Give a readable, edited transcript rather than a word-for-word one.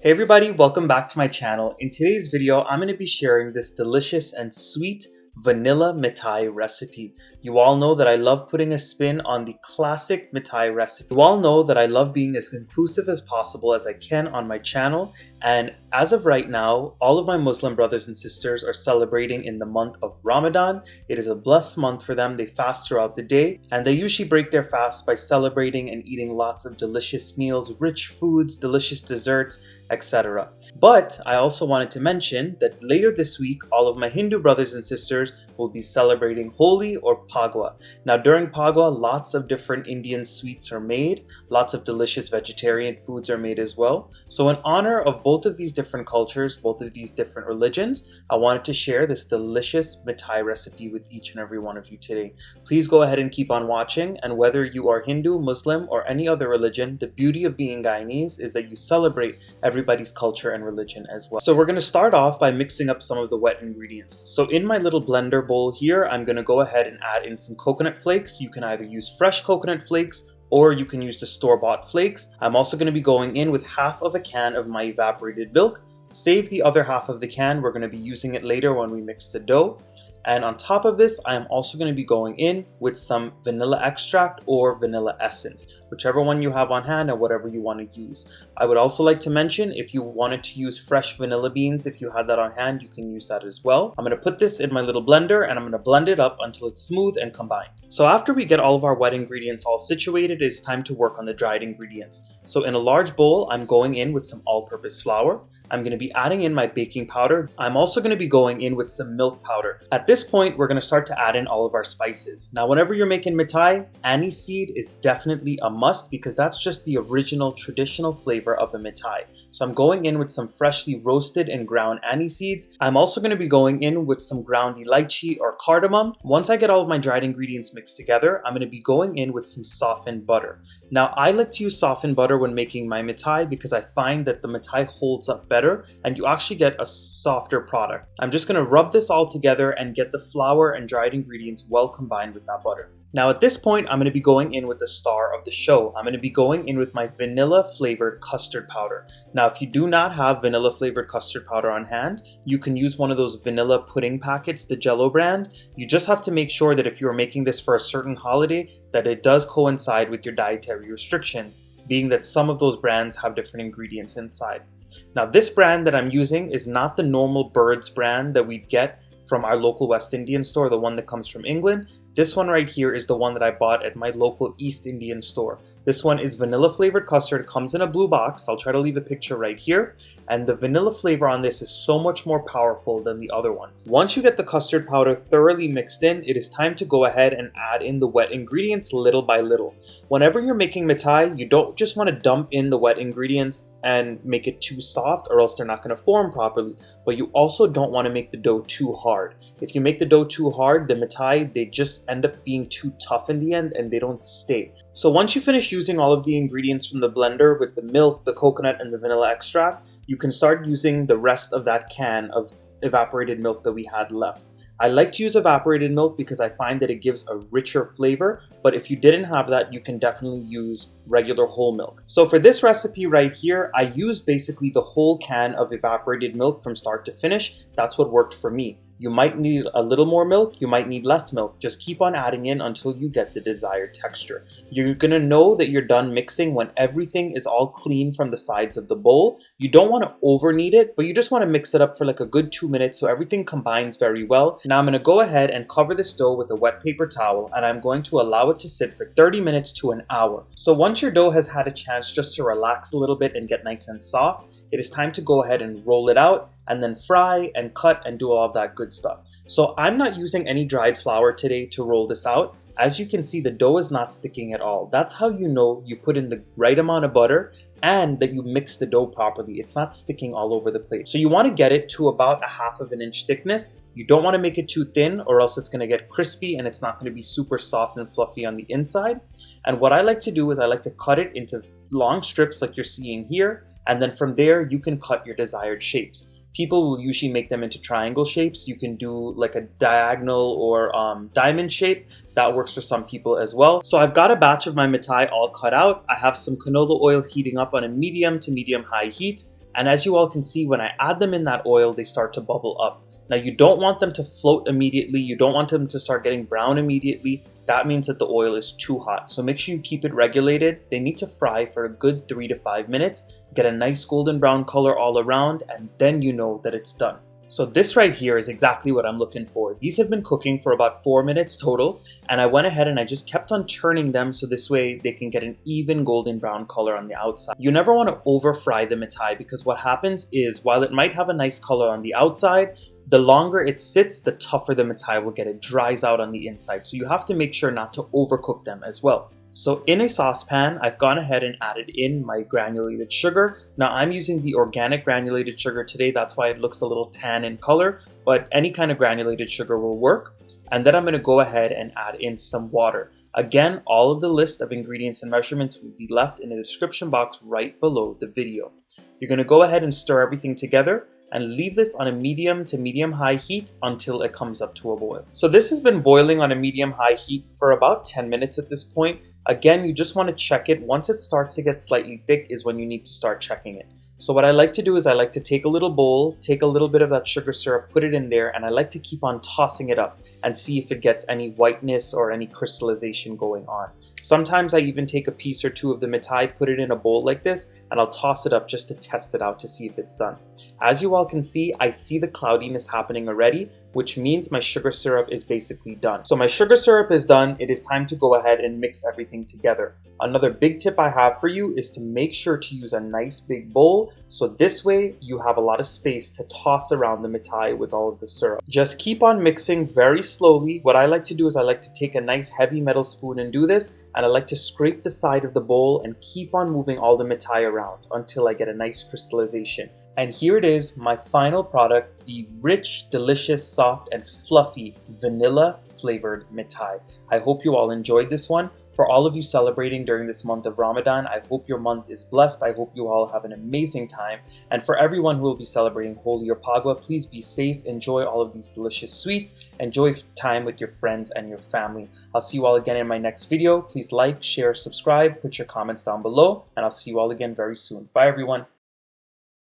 Hey everybody, welcome back to my channel. In today's video, I'm going to be sharing this delicious and sweet vanilla Mithai recipe. You all know that I love putting a spin on the classic Mithai recipe. You all know that I love being as inclusive as possible as I can on my channel, and as of right now, all of my Muslim brothers and sisters are celebrating in the month of Ramadan. It is a blessed month for them. They fast throughout the day, and they usually break their fast by celebrating and eating lots of delicious meals, rich foods, delicious desserts, etc. But I also wanted to mention that later this week, all of my Hindu brothers and sisters will be celebrating Holi or Phagwah. Now during Phagwah, lots of different Indian sweets are made, lots of delicious vegetarian foods are made as well. So in honor of both of these different cultures, both of these different religions, I wanted to share this delicious Mithai recipe with each and every one of you today. Please go ahead and keep on watching, and whether you are Hindu, Muslim, or any other religion, the beauty of being Guyanese is that you celebrate everybody's culture and religion as well. So we're going to start off by mixing up some of the wet ingredients. So in my little blender bowl here, I'm going to go ahead and add in some coconut flakes. You can either use fresh coconut flakes or you can use the store-bought flakes. I'm also going to be going in with half of a can of my evaporated milk. Save the other half of the can. We're going to be using it later when we mix the dough. And on top of this, I am also going to be going in with some vanilla extract or vanilla essence, whichever one you have on hand and whatever you want to use. I would also like to mention, if you wanted to use fresh vanilla beans, if you had that on hand, you can use that as well. I'm going to put this in my little blender and I'm going to blend it up until it's smooth and combined. So after we get all of our wet ingredients all situated, it's time to work on the dried ingredients. So in a large bowl, I'm going in with some all-purpose flour. I'm going to be adding in my baking powder. I'm also going to be going in with some milk powder. At this point, we're going to start to add in all of our spices. Now, whenever you're making Mithai, anise seed is definitely a must because that's just the original traditional flavor of a Mithai. So I'm going in with some freshly roasted and ground anise seeds. I'm also going to be going in with some ground elaichi or cardamom. Once I get all of my dried ingredients mixed together, I'm going to be going in with some softened butter. Now, I like to use softened butter when making my Mithai because I find that the Mithai holds up better and you actually get a softer product. I'm just going to rub this all together and get the flour and dried ingredients well combined with that butter. Now at this point, I'm going to be going in with the star of the show. I'm going to be going in with my vanilla flavored custard powder. Now if you do not have vanilla flavored custard powder on hand, you can use one of those vanilla pudding packets, the Jello brand. You just have to make sure that if you're making this for a certain holiday, that it does coincide with your dietary restrictions, being that some of those brands have different ingredients inside. Now this brand that I'm using is not the normal Birds brand that we get from our local West Indian store, the one that comes from England. This one right here is the one that I bought at my local East Indian store. This one is vanilla flavored custard, comes in a blue box. I'll try to leave a picture right here. And the vanilla flavor on this is so much more powerful than the other ones. Once you get the custard powder thoroughly mixed in, it is time to go ahead and add in the wet ingredients little by little. Whenever you're making Mithai, you don't just want to dump in the wet ingredients and make it too soft or else they're not going to form properly. But you also don't want to make the dough too hard. If you make the dough too hard, the Mithai, they just end up being too tough in the end and they don't stay. So once you finish using all of the ingredients from the blender with the milk, the coconut, and the vanilla extract, you can start using the rest of that can of evaporated milk that we had left. I like to use evaporated milk because I find that it gives a richer flavor, but if you didn't have that, you can definitely use regular whole milk. So for this recipe right here, I used basically the whole can of evaporated milk from start to finish. That's what worked for me. You might need a little more milk, you might need less milk. Just keep on adding in until you get the desired texture. You're gonna know that you're done mixing when everything is all clean from the sides of the bowl. You don't wanna over knead it, but you just wanna mix it up for like a good 2 minutes so everything combines very well. Now I'm gonna go ahead and cover this dough with a wet paper towel and I'm going to allow it to sit for 30 minutes to an hour. So once your dough has had a chance just to relax a little bit and get nice and soft, it is time to go ahead and roll it out and then fry and cut and do all of that good stuff. So I'm not using any dried flour today to roll this out. As you can see, the dough is not sticking at all. That's how you know you put in the right amount of butter and that you mix the dough properly. It's not sticking all over the plate. So you want to get it to about 1/2 inch thickness. You don't want to make it too thin or else it's going to get crispy and it's not going to be super soft and fluffy on the inside. And what I like to do is I like to cut it into long strips like you're seeing here. And then from there, you can cut your desired shapes. People will usually make them into triangle shapes. You can do like a diagonal or diamond shape. That works for some people as well. So I've got a batch of my Mithai all cut out. I have some canola oil heating up on a medium to medium high heat. And as you all can see, when I add them in that oil, they start to bubble up. Now you don't want them to float immediately. You don't want them to start getting brown immediately. That means that the oil is too hot. So make sure you keep it regulated. They need to fry for a good 3 to 5 minutes, get a nice golden brown color all around, and then you know that it's done. So this right here is exactly what I'm looking for. These have been cooking for about 4 minutes total, and I went ahead and I just kept on turning them so this way they can get an even golden brown color on the outside. You never want to over fry the mithai because what happens is while it might have a nice color on the outside, the longer it sits, the tougher the mithai will get. It dries out on the inside. So you have to make sure not to overcook them as well. So in a saucepan, I've gone ahead and added in my granulated sugar. Now I'm using the organic granulated sugar today. That's why it looks a little tan in color, but any kind of granulated sugar will work. And then I'm going to go ahead and add in some water. Again, all of the list of ingredients and measurements will be left in the description box right below the video. You're going to go ahead and stir everything together and leave this on a medium to medium high heat until it comes up to a boil. So this has been boiling on a medium high heat for about 10 minutes at this point. Again, you just want to check it. Once it starts to get slightly thick is when you need to start checking it. So what I like to do is I like to take a little bowl, take a little bit of that sugar syrup, put it in there, and I like to keep on tossing it up and see if it gets any whiteness or any crystallization going on. Sometimes I even take a piece or two of the mithai, put it in a bowl like this, and I'll toss it up just to test it out to see if it's done. As you all can see, I see the cloudiness happening already, which means my sugar syrup is basically done. So my sugar syrup is done. It is time to go ahead and mix everything together. Another big tip I have for you is to make sure to use a nice big bowl, so this way you have a lot of space to toss around the mithai with all of the syrup. Just keep on mixing very slowly. What I like to do is I like to take a nice heavy metal spoon and do this, and I like to scrape the side of the bowl and keep on moving all the mithai around until I get a nice crystallization. And here it is, my final product, the rich, delicious, soft, and fluffy vanilla flavored mithai. I hope you all enjoyed this one. For all of you celebrating during this month of Ramadan, I hope your month is blessed. I hope you all have an amazing time. And for everyone who will be celebrating Holi or Phagwah, please be safe, enjoy all of these delicious sweets, enjoy time with your friends and your family. I'll see you all again in my next video. Please like, share, subscribe, put your comments down below, and I'll see you all again very soon. Bye everyone.